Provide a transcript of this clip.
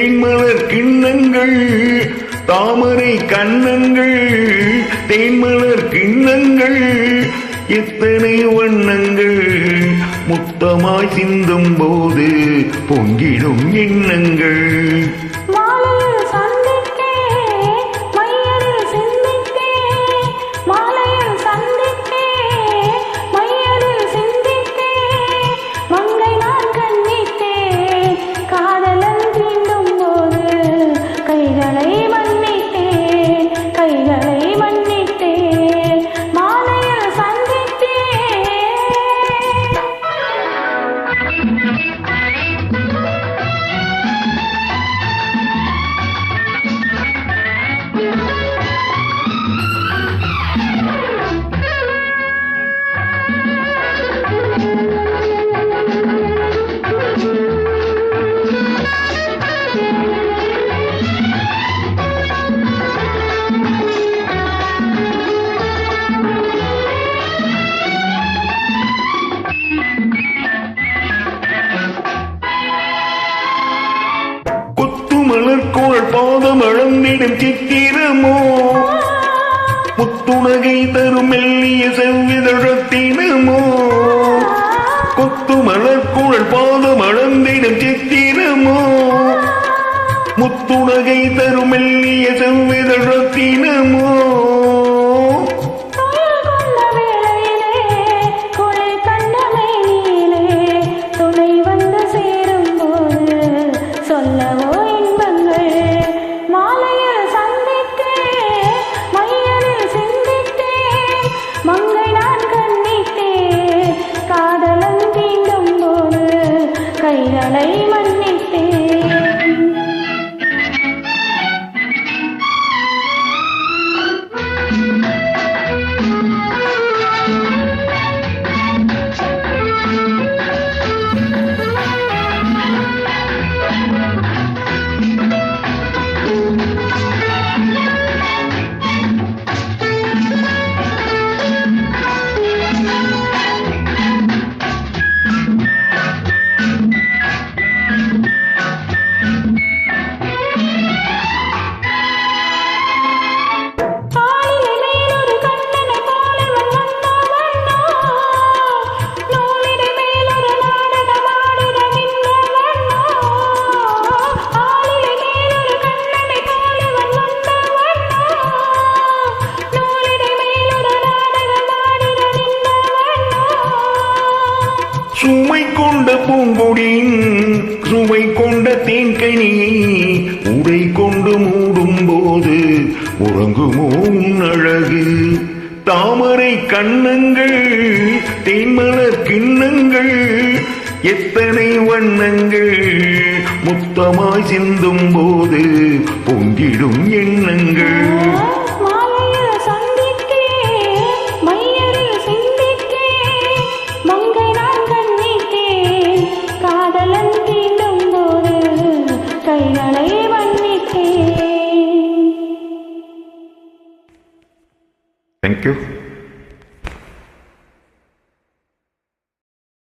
தேன்மலர் கிண்ணங்கள் தாமரை கண்ணங்கள் தேன்மலர் கிண்ணங்கள் எத்தனை வண்ணங்கள் முத்தமாய் சிந்தும் போது பொங்கிடும் எண்ணங்கள். மலர்கோள் பாதம் அளந்திடும் சித்திரமோ முத்துணகை தரும் மெல்லிய செவ்விதழத்தினமோ கொத்து மலர்கோள் பாதம் அளந்திடும் சித்திரமோ முத்துணகை தரும் மெல்லிய செவ்விதழத்தினமோ. கைகளை மன்னித்தேன். சுமை கொண்ட பூங்கொடியின் சுவை கொண்ட தேன்கனியை உடை கொண்டு மூடும் போது உறங்குமோ உன் அழகு. தாமரை கண்ணங்கள் தேன்மலர் கிண்ணங்கள் எத்தனை வண்ணங்கள் முத்தமாய் சிந்தும் போது பொங்கிடும் எண்ணங்கள். Thank you.